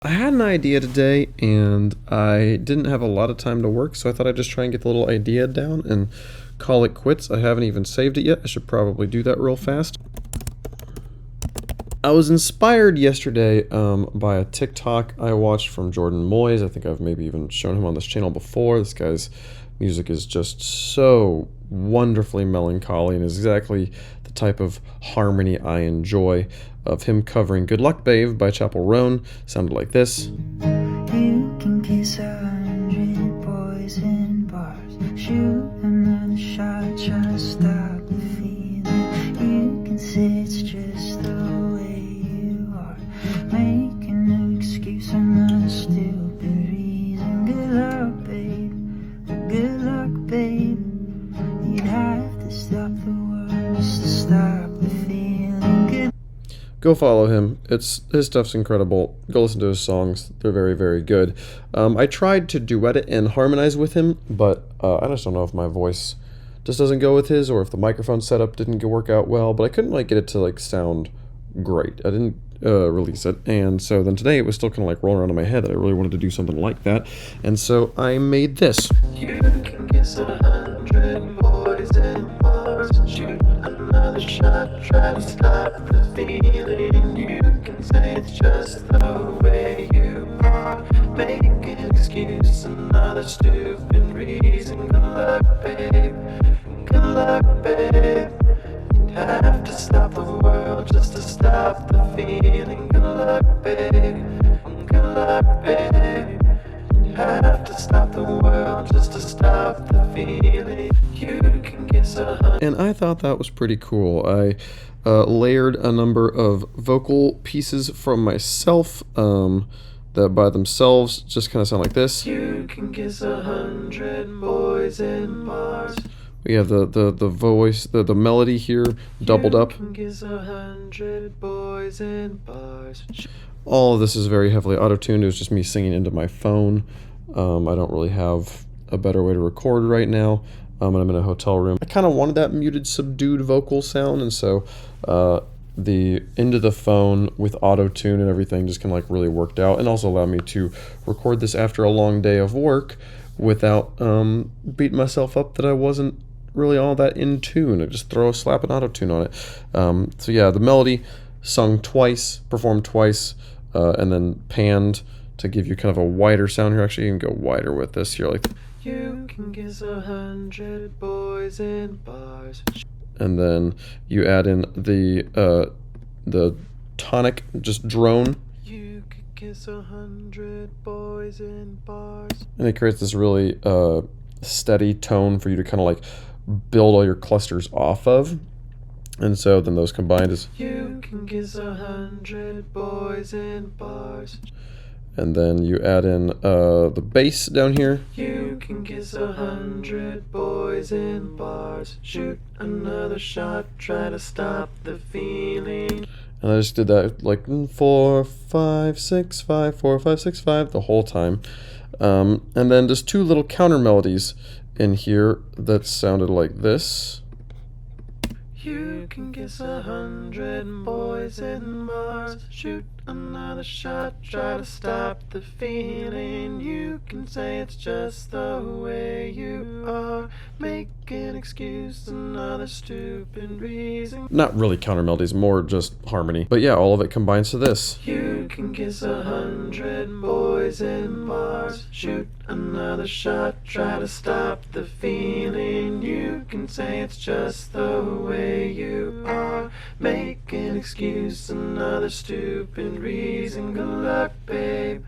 I had an idea today and I didn't have a lot of time to work, so I thought I'd just try and get the little idea down and call it quits. I haven't even saved it yet. I should probably do that real fast. I was inspired yesterday by a TikTok I watched from Jordan Moyes. I think I've maybe even shown him on this channel before. This guy's music is just so wonderfully melancholy and is exactly the type of harmony I enjoy. Of him covering Good Luck Babe by Chappell Roan sounded like this. You can kiss 100 boys in bars, shoot another shot, try to stop the feeling. You can say it's just the way you are, make a new excuse, another stupid reason. Good luck, babe, good luck, babe. You'd have to stop the world just to stop the feeling. Good. Go follow him. His stuff's incredible. Go listen to his songs. They're very, very good. I tried to duet it and harmonize with him, but I just don't know if my voice just doesn't go with his, or if the microphone setup didn't work out well. But I couldn't get it to sound great. I didn't release it, and so then today it was still kind of rolling around in my head that I really wanted to do something like that, and so I made this. You can kiss 100 boys in bars, shoot another shot, try to stop the feeling. You can say it's just the way you are, make an excuse, another stupid reason. Good luck, babe, good luck, babe. You'd have to stop the world just to stop the feeling. Good luck, babe, good luck, babe. You'd have to stop the world just to stop the feeling. You can kiss 100. And I thought that was pretty cool. I layered a number of vocal pieces from myself that by themselves just kind of sound like this. You can kiss 100 boys in bars. We have the voice, the melody here doubled up. You can kiss 100 boys in bars. All of this is very heavily auto-tuned. It was just me singing into my phone. I don't really have a better way to record right now. And I'm in a hotel room. I kind of wanted that muted, subdued vocal sound, and so the into the phone with auto-tune and everything just kind of really worked out, and also allowed me to record this after a long day of work without beating myself up that I wasn't really all that in tune. I just throw a slap and auto-tune on it. So yeah, the melody sung twice, performed twice, and then panned to give you kind of a wider sound here. Actually, you can go wider with this here, You can kiss 100 boys in bars. and then you add in the tonic, just drone, You could kiss 100 boys in bars. and it creates this really steady tone for you to kind of build all your clusters off of. And so then those combined is, You can kiss 100 boys in bars. and then you add in the bass down here. You can kiss 100 boys in bars. Shoot another shot, try to stop the feeling. And I just did that 4, 5, 6, 5, 4, 5, 6, 5 the whole time. And then just two little counter melodies in here that sounded like this. You can kiss 100 boys in bars. Shoot another shot, try to stop the feeling. You can say it's just the way you are, make an excuse, another stupid reason. Not really counter melodies, more just harmony. But yeah, all of it combines to this. You can kiss 100 boys in bars. Shoot another shot, try to stop the feeling. You can say it's just the way you are, make an excuse, another stupid reason. Good luck, babe,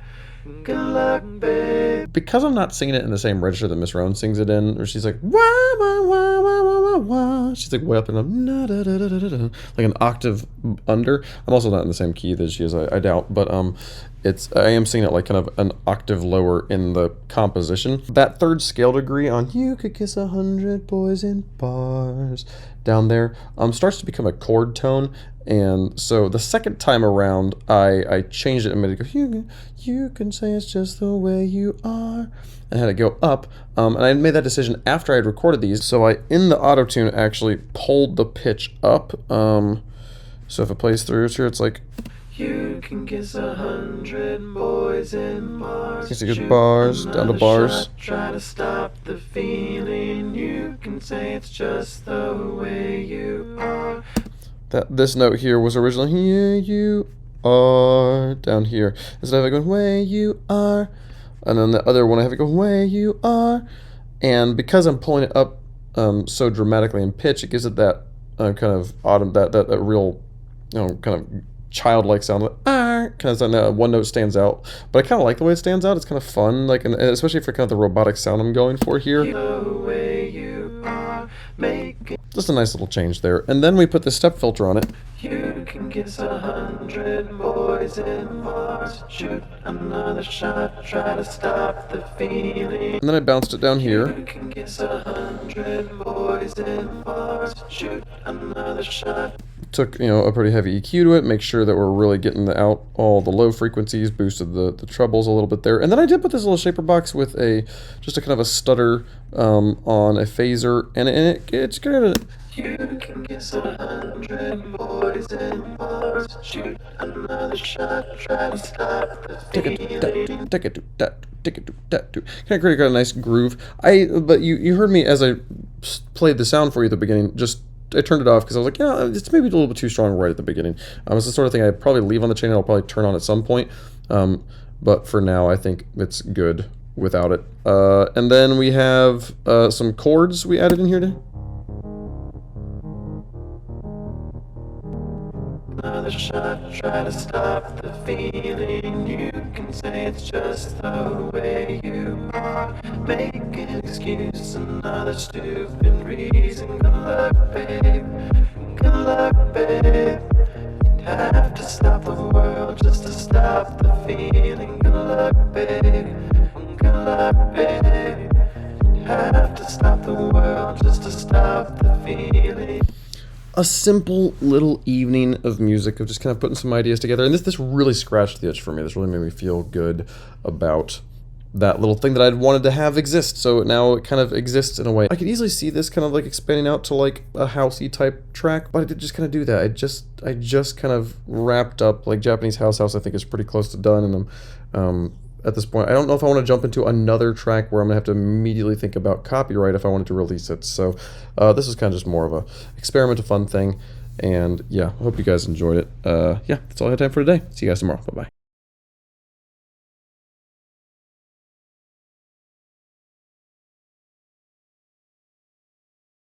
good luck, babe. Because I'm not singing it in the same register that Miss Roan sings it in, or she's wah, wah, wah, wah, wah, wah, wah. She's way up and up, na, da, da, da, da, da, an octave under. I'm also not in the same key that she is, I doubt, but I am singing it kind of an octave lower in the composition. That third scale degree on You Could Kiss 100 Boys in Bars down there starts to become a chord tone, and so the second time around I changed it and made it go, you can say it's just the way you are, and had it go up, and I made that decision after I had recorded these, so I in the auto-tune actually pulled the pitch up, so if it plays through here, it's You can kiss 100 boys in bars. Kiss a good Shoot bars, down to another bars. shot, try to stop the feeling. You can say it's just the way you are. This note here was originally here you are down here. Instead of it going way you are, and then the other one I have it go way you are, and because I'm pulling it up so dramatically in pitch, it gives it that kind of that real kind of childlike sound, like kind of sound. That one note stands out, but I kind of like the way it stands out. It's kind of fun, like, and especially for kind of the robotic sound I'm going for here. The way you are, make Just a nice little change there. And then we put the step filter on it. You can kiss 100 boys in bars. Shoot another shot, try to stop the feeling. And then I bounced it down here. You can kiss 100 boys in bars. Shoot another shot. Took a pretty heavy EQ to it, make sure that we're really getting out all the low frequencies, boosted the trebles a little bit there. And then I did put this little shaper box with just a kind of a stutter on a phaser, and it's good. You can kiss 100 boys in bars. Shoot another shot, try to stop the feeling. Kind of create a nice groove. But you heard me as I played the sound for you at the beginning. I turned it off because I was like, it's maybe a little bit too strong right at the beginning. It's the sort of thing I'd probably leave on the channel. I'll probably turn on at some point. But for now, I think it's good without it. And then we have some chords we added in here too. Another shot, try to stop the feeling. You can say it's just the way you are. Make an excuse, another stupid reason. Good luck, babe. Good luck, babe. You'd have to stop the world just to stop the feeling. Good luck, babe. Good luck, babe. You'd have to stop the world just to stop the feeling. A simple little evening of music, of just kind of putting some ideas together. And this really scratched the itch for me. This really made me feel good about that little thing that I'd wanted to have exist. So now it kind of exists in a way. I could easily see this kind of like expanding out to like a housey type track, but I did just kind of do that. I just kind of wrapped up like Japanese house. I think is pretty close to done, and I'm at this point, I don't know if I want to jump into another track where I'm gonna have to immediately think about copyright if I wanted to release it. So this is kind of just more of a experiment, a fun thing, and yeah, I hope you guys enjoyed it. Yeah, that's all I had time for today. See you guys tomorrow. Bye bye.